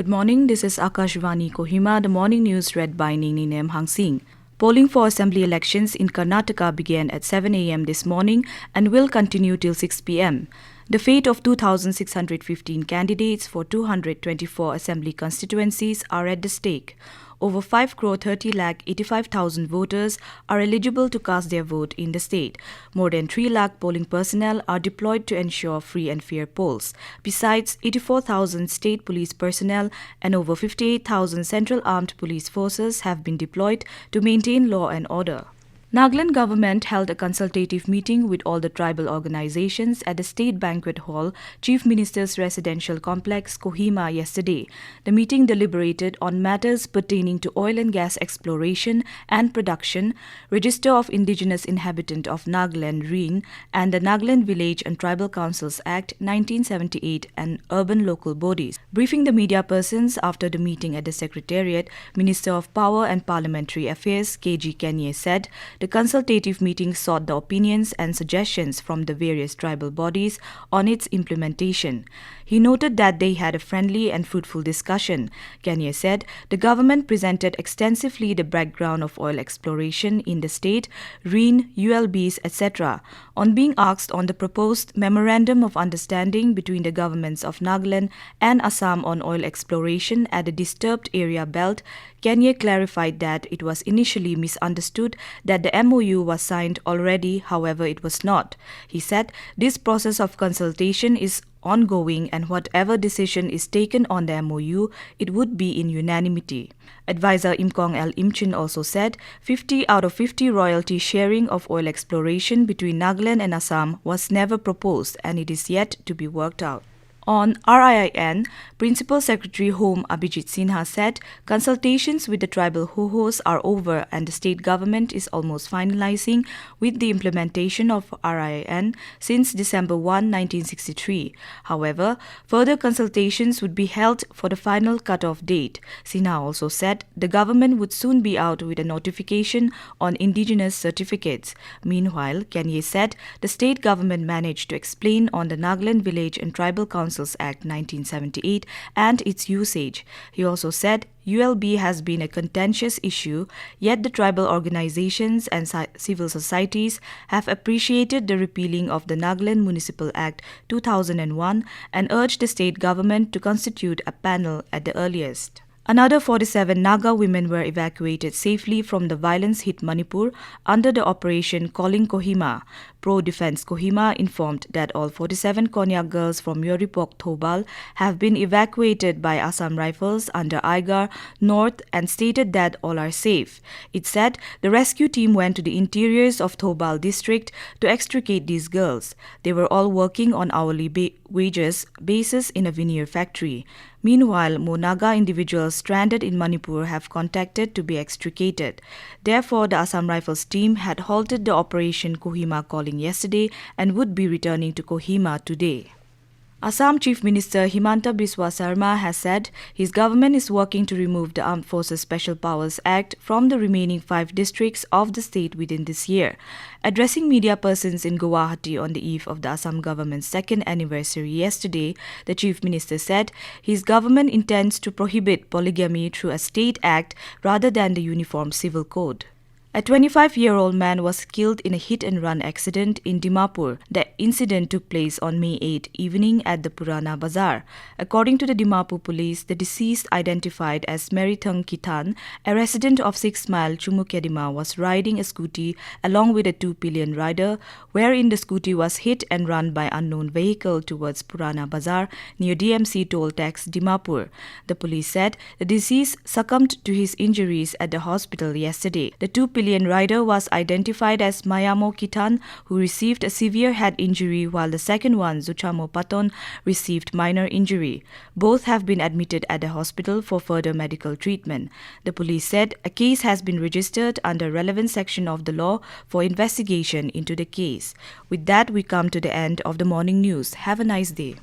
Good morning, this is Akashvani Kohima, the morning news read by Ninginem Hangsing. Polling for assembly elections in Karnataka began at 7 a.m. this morning and will continue till 6 p.m. The fate of 2,615 candidates for 224 assembly constituencies are at the stake. Over 5,30,85,000 voters are eligible to cast their vote in the state. More than 3 lakh polling personnel are deployed to ensure free and fair polls. Besides, 84,000 state police personnel and over 58,000 central armed police forces have been deployed to maintain law and order. Nagaland government held a consultative meeting with all the tribal organizations at the State Banquet Hall, Chief Minister's residential complex, Kohima, yesterday. The meeting deliberated on matters pertaining to oil and gas exploration and production, Register of Indigenous Inhabitant of Nagaland (RIN), and the Nagaland Village and Tribal Councils Act 1978 and urban local bodies. Briefing the media persons after the meeting at the Secretariat, Minister of Power and Parliamentary Affairs, K.G. Kanye, said, the consultative meeting sought the opinions and suggestions from the various tribal bodies on its implementation. He noted that they had a friendly and fruitful discussion. Kanye said the government presented extensively the background of oil exploration in the state, RIN, ULBs, etc. On being asked on the proposed Memorandum of Understanding between the governments of Nagaland and Assam on oil exploration at the disturbed area belt, Kanye clarified that it was initially misunderstood that the MOU was signed already, however it was not. He said this process of consultation is ongoing and whatever decision is taken on the MOU, it would be in unanimity. Advisor Imkong L. Imchin also said 50 out of 50 royalty sharing of oil exploration between Nagaland and Assam was never proposed and it is yet to be worked out. On RIIN, Principal Secretary Home Abhijit Sinha said consultations with the tribal hohos are over and the state government is almost finalizing with the implementation of RIIN since December 1, 1963. However, further consultations would be held for the final cut-off date. Sinha also said the government would soon be out with a notification on indigenous certificates. Meanwhile, Kanye said the state government managed to explain on the Nagaland Village and Tribal Councils Act 1978 and its usage. He also said ULB has been a contentious issue, yet the tribal organizations and civil societies have appreciated the repealing of the Nagaland Municipal Act 2001 and urged the state government to constitute a panel at the earliest. Another 47 Naga women were evacuated safely from the violence-hit Manipur under the operation Calling Kohima. Pro-Defense Kohima informed that all 47 Konyak girls from Yoripok Thobal have been evacuated by Assam Rifles under Aigar North and stated that all are safe. It said the rescue team went to the interiors of Thobal district to extricate these girls. They were all working on hourly wages basis in a veneer factory. Meanwhile, more Naga individuals stranded in Manipur have contacted to be extricated. Therefore, the Assam Rifles team had halted the operation Kohima Calling yesterday and would be returning to Kohima today. Assam Chief Minister Himanta Biswa Sarma has said his government is working to remove the Armed Forces Special Powers Act from the remaining 5 districts of the state within this year. Addressing media persons in Guwahati on the eve of the Assam government's 2nd anniversary yesterday, the Chief Minister said his government intends to prohibit polygamy through a state act rather than the Uniform Civil Code. A 25-year-old man was killed in a hit-and-run accident in Dimapur. The incident took place on May 8 evening at the Purana Bazaar. According to the Dimapur police, the deceased, identified as Merithung Kitan, a resident of 6 Mile, Chumukedima, was riding a scooty along with a 2-pillion rider, wherein the scooty was hit and run by unknown vehicle towards Purana Bazaar near DMC toll tax Dimapur. The police said the deceased succumbed to his injuries at the hospital yesterday. The 2-pillion rider was identified as Mayamo Kitan, who received a severe head injury, while the second one, Zuchamo Paton, received minor injury. Both have been admitted at the hospital for further medical treatment. The police said a case has been registered under relevant section of the law for investigation into the case. With that, we come to the end of the morning news. Have a nice day.